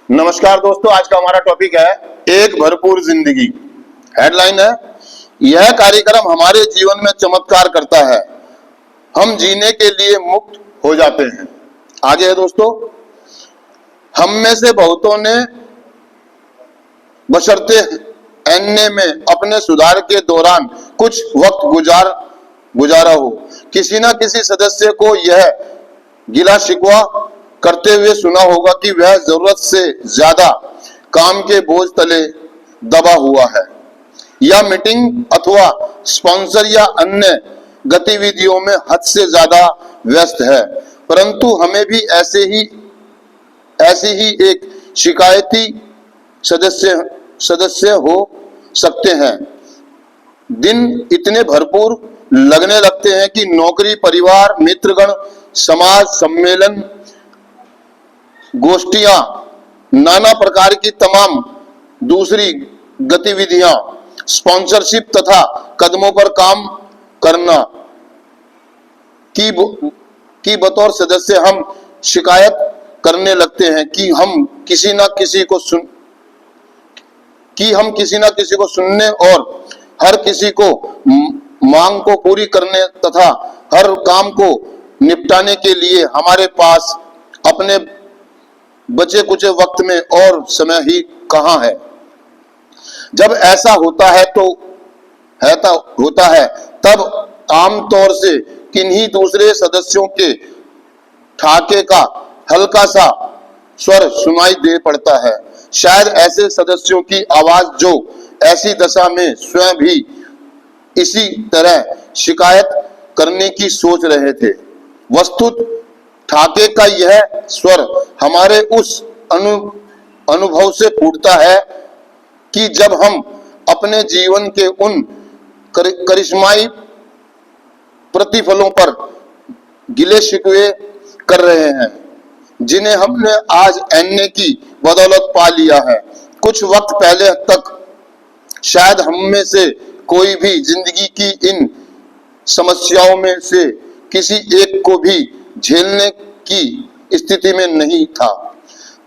नमस्कार दोस्तों, आज का हमारा टॉपिक है एक भरपूर जिंदगी। हेडलाइन है, यह कार्यक्रम हमारे जीवन में चमत्कार करता है, हम जीने के लिए मुक्त हो जाते हैं। आगे है दोस्तों, हम में से बहुतों ने बशर्ते एनए में अपने सुधार के दौरान कुछ वक्त गुजारा हो, किसी न किसी सदस्य को यह गिला शिकवा करते हुए सुना होगा कि वह जरूरत से ज्यादा काम के बोझ तले दबा हुआ है या मीटिंग अथवा स्पॉन्सर या अन्य गतिविधियों में हद से ज्यादा व्यस्त है। परंतु हमें भी ऐसे ही एक शिकायती सदस्य हो सकते हैं। दिन इतने भरपूर लगने लगते हैं कि नौकरी, परिवार, मित्रगण, समाज सम्मेलन, गोष्ठियां, नाना प्रकार की तमाम दूसरी गतिविधियां, स्पॉन्सरशिप तथा कदमों पर काम करना की बतौर सदस्य हम शिकायत करने लगते हैं कि हम किसी न किसी को सुनने और हर किसी को मांग को पूरी करने तथा हर काम को निपटाने के लिए हमारे पास अपने बचे कुचे वक्त में और समय ही कहां है। जब ऐसा होता है तब आमतौर से किन्हीं दूसरे सदस्यों के ठाके का हल्का सा स्वर सुनाई दे पड़ता है। शायद ऐसे सदस्यों की आवाज जो ऐसी दशा में स्वयं भी इसी तरह शिकायत करने की सोच रहे थे। वस्तुत ठाके का यह स्वर हमारे उस अनुभव से फूटता है कि जब हम अपने जीवन के उन करिश्माई प्रतिफलों पर गिले शिकवे कर रहे हैं जिन्हें हमने आज एनए की बदौलत पा लिया है। कुछ वक्त पहले तक शायद हम में से कोई भी जिंदगी की इन समस्याओं में से किसी एक को भी झेलने की स्थिति में नहीं था।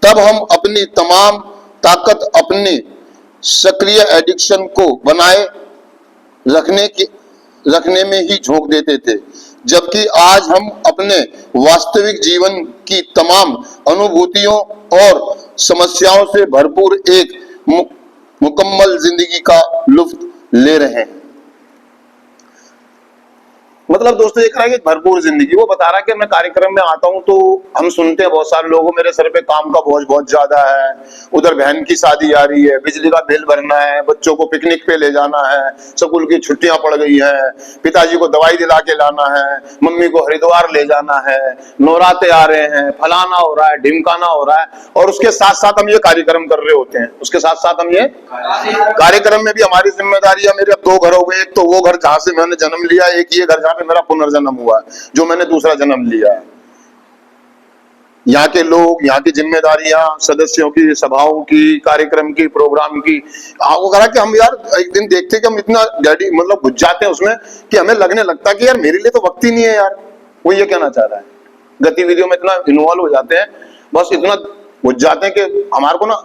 तब हम अपनी तमाम ताकत अपने सक्रिय एडिक्शन को बनाए रखने में ही झोंक देते थे, जबकि आज हम अपने वास्तविक जीवन की तमाम अनुभूतियों और समस्याओं से भरपूर एक मुकम्मल जिंदगी का लुत्फ ले रहे हैं। मतलब दोस्तों एक भरपूर जिंदगी, वो बता रहा है कि मैं कार्यक्रम में आता हूँ तो हम सुनते हैं बहुत सारे लोगों, मेरे सर पे काम का बोझ बहुत ज्यादा है, उधर बहन की शादी आ रही है, बिजली का बिल भरना है, बच्चों को पिकनिक पे ले जाना है, स्कूल की छुट्टियां पड़ गई हैं, पिताजी को दवाई दिला के लाना है, मम्मी को हरिद्वार ले जाना है, नवरात्रे आ रहे हैं, फलाना हो रहा है, ढिमकाना हो रहा है, और उसके साथ साथ हम ये कार्यक्रम कर रहे होते हैं। उसके साथ साथ हम ये कार्यक्रम में भी हमारी जिम्मेदारियां, मेरे अब 2 घर हो गए। एक तो वो घर जहां से मैंने जन्म लिया, एक ये घर मेरा पुनर्जन्म हुआ है, जो मैंने दूसरा जन्म लिया है। यहाँ के लोग, यहाँ की जिम्मेदारियां, सदस्यों की, सभाओं की, कार्यक्रम की, प्रोग्राम की, आपको कहा कि हम यार एक दिन देखते कि हम इतना मतलब घुस जाते हैं उसमें कि हमें लगने लगता कि यार मेरे लिए तो वक्त ही नहीं है यार। वो ये कहना चाह रहा है, गतिविधियों में इतना इन्वॉल्व हो जाते हैं, बस इतना घुस जाते हैं कि हमारे को ना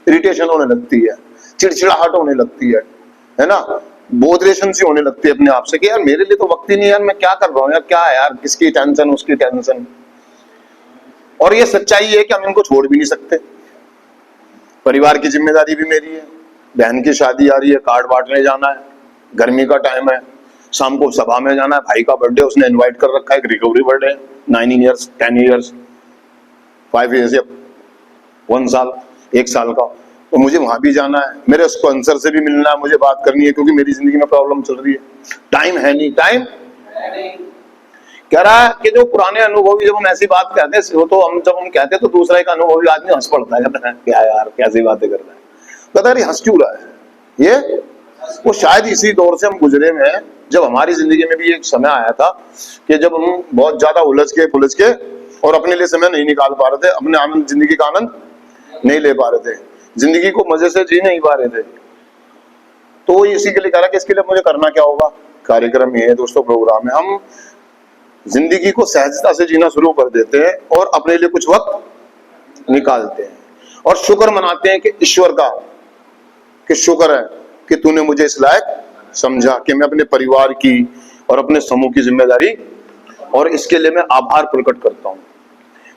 इरिटेशन होने लगती है, चिड़चिड़ाहट होने लगती है ना, बोधरेशन सी होने लगती है अपने आप से कि यार मेरे लिए तो वक्त ही नहीं यार, मैं क्या कर रहा हूँ यार, क्या है यार, किसकी टेंशन, उसकी टेंशन। और ये सच्चाई है कि हम इनको छोड़ भी नहीं सकते। परिवार की जिम्मेदारी भी मेरी है, बहन की शादी आ रही है, कार्ड बांटने जाना है, गर्मी का टाइम है, शाम को सभा में जाना है, भाई का बर्थडे उसने इन्वाइट कर रखा है, एक recovery birthday, 9 years, 10 years, 5 years या 1 साल, 1 साल का, तो मुझे वहां भी जाना है, मेरे स्पॉन्सर से भी मिलना है, मुझे बात करनी है क्योंकि मेरी जिंदगी में प्रॉब्लम चल रही है। टाइम है नहीं, टाइम कह रहा है कि जो पुराने अनुभवी, जब हम ऐसी बात कहते हैं तो जब हम कहते हैं तो दूसरा एक अनुभवी आदमी हंस पड़ता है, कहता है क्या यार कैसी बातें कर रहा है, कहता है हंस क्यों रहा है ये। वो शायद इसी दौर से हम गुजरे में, जब हमारी जिंदगी में भी एक समय आया था कि जब हम बहुत ज्यादा उलझ के और अपने लिए समय नहीं निकाल पा रहे थे, अपने आनंद, जिंदगी का आनंद नहीं ले पा रहे थे, जिंदगी को मजे से जी नहीं पा रहे थे। तो इसी के लिए कह रहा कि इसके लिए मुझे करना क्या होगा। कार्यक्रम ये है दोस्तों, प्रोग्राम है, हम जिंदगी को सहजता से जीना शुरू कर देते हैं और अपने लिए कुछ वक्त निकालते हैं। और शुक्र मनाते हैं कि ईश्वर का, कि शुक्र है कि तूने मुझे इस लायक समझा कि मैं अपने परिवार की और अपने समूह की जिम्मेदारी, और इसके लिए मैं आभार प्रकट करता हूं।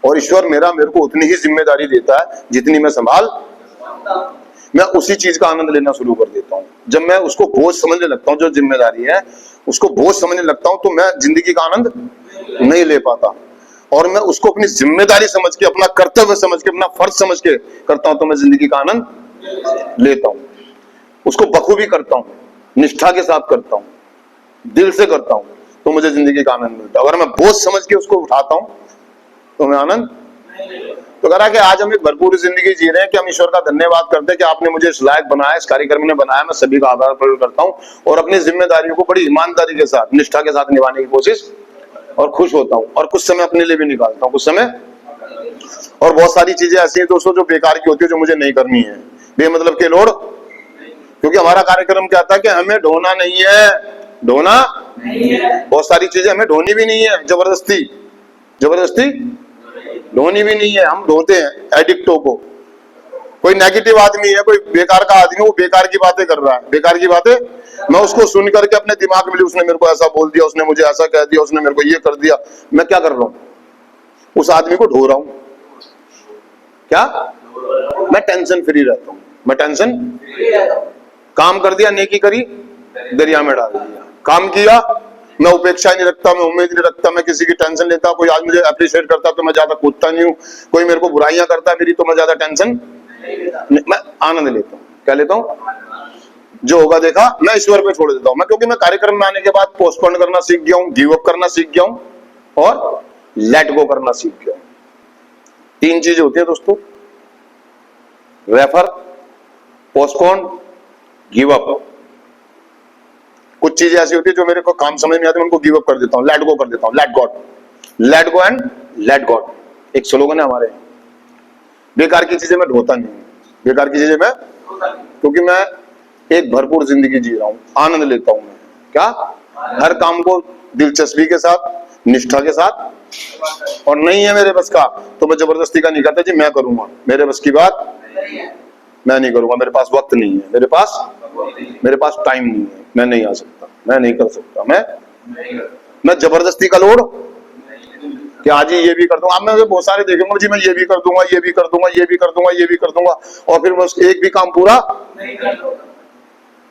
और ईश्वर मेरे को उतनी ही जिम्मेदारी देता है जितनी मैं संभाल, मैं उसी चीज का आनंद लेना शुरू कर देता हूं। जब मैं उसको बोझ समझने लगता हूं, जो जिम्मेदारी है उसको बोझ समझने लगता हूं, तो मैं जिंदगी का आनंद नहीं ले पाता। और मैं उसको अपनी जिम्मेदारी समझ के, अपना कर्तव्य समझ के, अपना फर्ज समझ के करता हूं, तो मैं जिंदगी का आनंद लेता हूं। उसको बखूबी करता हूं, निष्ठा के साथ करता हूं, दिल से करता हूं, तो मुझे जिंदगी का आनंद मिलता है। अगर मैं बोझ समझ के उसको उठाता हूं तो मैं आनंद, तो कह रहा कि आज हम एक भरपूर जिंदगी जी रहे हैं कि हम ईश्वर का धन्यवाद करते हैं कि आपने मुझे इस लायक बनाया, इस कार्यक्रम ने बनाया। मैं सभी का आभार प्रकट करता हूं और अपनी जिम्मेदारियों को बड़ी ईमानदारी के साथ, निष्ठा के साथ निभाने की कोशिश, और खुश होता हूं। और कुछ समय अपने लिए भी निकालता हूं, कुछ समय। और बहुत सारी चीजें ऐसी हैं दोस्तों जो बेकार की होती है, जो मुझे नहीं करनी है, बेमतलब के लोड। क्योंकि हमारा कार्यक्रम क्या था कि हमें ढोना नहीं है, ढोना बहुत सारी चीजें हमें ढोनी भी नहीं है, जबरदस्ती ढोनी भी नहीं है। हम ढोते हैं एडिक्टों को। कोई नेगेटिव आदमी है, कोई बेकार का आदमी, वो बेकार की बातें कर रहा है, बेकार की बातें, मैं उसको सुन करके अपने दिमाग में, उसने मेरे को ऐसा बोल दिया, उसने मुझे ऐसा कह दिया, उसने मेरे को ये कर दिया, मैं क्या कर रहा हूं? उस आदमी को ढो रहा हूं। क्या? मैं टेंशन फ्री रहता हूं, मैं टेंशन, काम कर दिया, नेकी करी, दरिया में डाल दिया। काम किया, मैं उपेक्षा नहीं रखता, मैं उम्मीद नहीं रखता, मैं किसी की टेंशन लेता। कोई आज मुझे अप्रिशिएट करता तो मैं ज्यादा कूदता नहीं हूं, कोई मेरे को बुराइयां करता मेरी तो मैं ज्यादा टेंशन, मैं आनंद लेता हूं। क्या लेता हूं? जो होगा देखा, मैं ईश्वर पे छोड़ देता हूं। मैं, क्योंकि मैं कार्यक्रम में आने के बाद पोस्टपोन करना सीख गया हूं, गिव अप करना सीख गया हूं, और लेट गो करना सीख गया हूं। 3 चीजें होती है दोस्तों, रेफर, पोस्टपोन, गिव अप। कुछ चीजें ऐसी होती है जो मेरे को काम समझ नहीं आती, मैं उनको गिव अप कर देता हूं, लेट गो कर देता हूं। Let God, let go and let God, एक स्लोगन है हमारे। बेकार की चीजें मैं ढोता नहीं हूं, बेकार की चीजें मैं, क्योंकि मैं एक भरपूर जिंदगी जी रहा हूं, आनंद लेता हूं। मैं क्या, हर काम को दिलचस्पी के साथ, निष्ठा के साथ, और नहीं है मेरे बस का तो मैं जबरदस्ती का नहीं करता जी मैं करूंगा, मेरे बस की बात मैं नहीं करूंगा, मेरे पास वक्त नहीं है, मेरे पास टाइम नहीं है, मैं नहीं आ सकता, मैं नहीं कर सकता, मैं जबरदस्ती का लोड कि आज ही ये भी कर दूंगा। अब मैं बहुत सारे देखूंगा जी, मैं ये भी कर दूंगा, ये भी कर दूंगा, ये भी कर दूंगा, ये भी कर दूंगा, और फिर मैं एक भी काम पूरा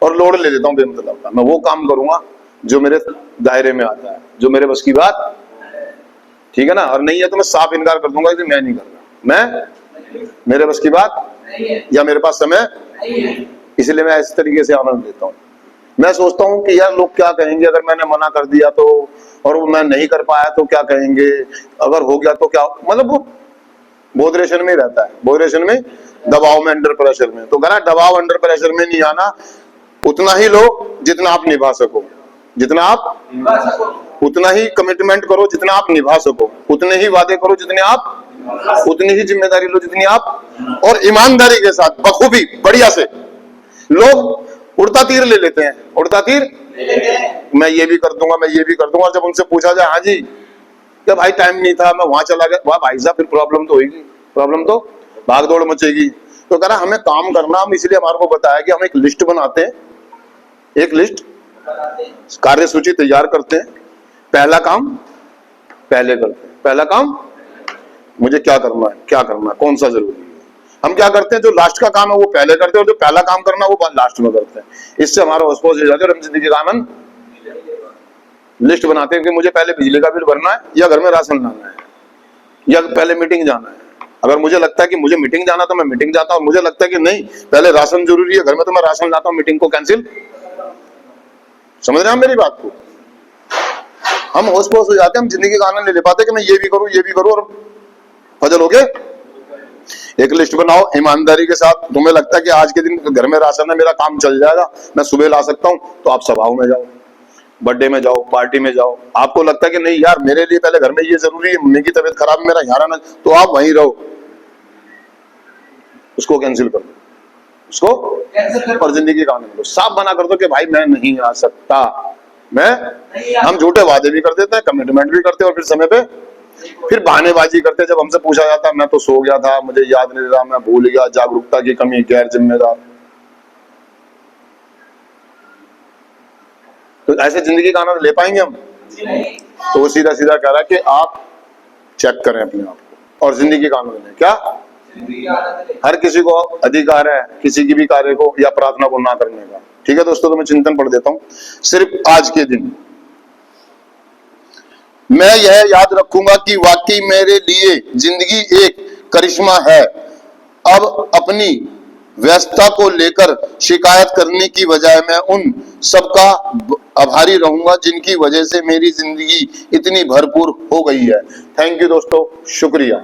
और लोड ले लेता हूं बेमतलब का। मैं वो काम करूंगा जो मेरे दायरे में आता है, जो मेरे बस की बात, ठीक है ना। और नहीं है तो मैं साफ इनकार कर दूंगा कि मैं नहीं कर रहा, मेरे बस की बात, या मेरे पास समय, इसलिए मैं इस तरीके से आनंद लेता हूं। मैं सोचता हूं कि यार लोग क्या कहेंगे अगर मैंने मना कर दिया तो, और वो मैं नहीं कर पाया तो क्या कहेंगे, अगर हो गया तो क्या, मतलब वो बोधरेशन में रहता है, बोधरेशन में, दबाव में, अंडर प्रेशर में। तो कहना दबाव अंडर प्रेशर में नहीं आना, उतना ही लो जितना आप निभा सको, जितना आप, उतना ही कमिटमेंट करो जितना आप निभा सको, उतने ही वादे करो जितने आप, उतनी ही जिम्मेदारी लो जितनी आप, और ईमानदारी के साथ, बखूबी, बढ़िया से। लोग उड़ता तीर ले लेते हैं, उड़ता तीर, मैं ये भी कर दूंगा, मैं ये भी कर दूंगा। जब उनसे पूछा जाए, हाँ जी क्या भाई टाइम नहीं था, मैं वहां चला गया, वाह भाई साहब, फिर प्रॉब्लम तो होगी, प्रॉब्लम तो भाग दौड़ मचेगी। तो कह रहा हमें काम करना, हम इसलिए हमारे को बताया कि हम एक लिस्ट बनाते हैं, एक लिस्ट, कार्य सूची तैयार करते हैं, पहला काम पहले करते हैं, पहला काम मुझे क्या करना है, क्या करना है, कौन सा जरूरी है। हम क्या करते हैं, जो लास्ट का काम है वो पहले करते हैं, और जो पहला काम करना है वो लास्ट में करते हैं। इससे हमारा होश हो जाता है और हम जिंदगी का आनंद, लिस्ट बनाते हैं कि मुझे पहले बिजली का बिल भरना है, या घर में राशन लाना है, या पहले मीटिंग जाना है। अगर मुझे लगता है कि मुझे मीटिंग जाना तो मैं मीटिंग जाता हूं, मुझे लगता है कि नहीं पहले राशन जरूरी है घर में तो मैं राशन लाता हूं, मीटिंग को कैंसिल। समझ रहे हैं मेरी बात को? हम होश पोश हो जाते हैं, हम जिंदगी का आनंद ले पाते कि मैं ये भी करूं, ये भी करूं, और फजल हो गए। एक लिस्ट बनाओ ईमानदारी के साथ, तुम्हें लगता है कि आज के दिन घर में राशन है, मेरा काम चल जाएगा, मैं सुबह ला सकता हूं, तो आप सभाओं में जाओ, बर्थडे में जाओ, पार्टी में जाओ। आपको लगता है कि नहीं यार मेरे लिए पहले घर में ये जरूरी है, मम्मी की तबीयत खराब है, मेरा यहाँ रहना, तो आप वहीं रहो, उसको कैंसिल कर दो, उसको और जिंदगी का आनंद लो। साफ मना कर दो कि भाई मैं नहीं आ सकता, मैं, हम झूठे वादे भी कर देते हैं, कमिटमेंट भी करते हैं, और फिर समय पे फिर बहानेबाजी करते, जब हमसे पूछा जाता मैं तो सो गया था, मुझे याद नहीं रहा, मैं भूल गया, जागरूकता की कमी, गैर जिम्मेदार। तो ऐसे जिंदगी का आनंद ले पाएंगे हम? तो वो सीधा सीधा कह रहा है कि आप चेक करें अपने आप को और जिंदगी का आनंद लें। क्या हर किसी को अधिकार है किसी की भी कार्य को या प्रार्थना को ना करने का। ठीक है दोस्तों, तो मैं चिंतन पढ़ देता हूं। सिर्फ आज के दिन मैं यह याद रखूंगा कि वाकई मेरे लिए जिंदगी एक करिश्मा है। अब अपनी व्यस्तता को लेकर शिकायत करने की बजाय मैं उन सबका आभारी रहूंगा जिनकी वजह से मेरी जिंदगी इतनी भरपूर हो गई है। थैंक यू दोस्तों, शुक्रिया।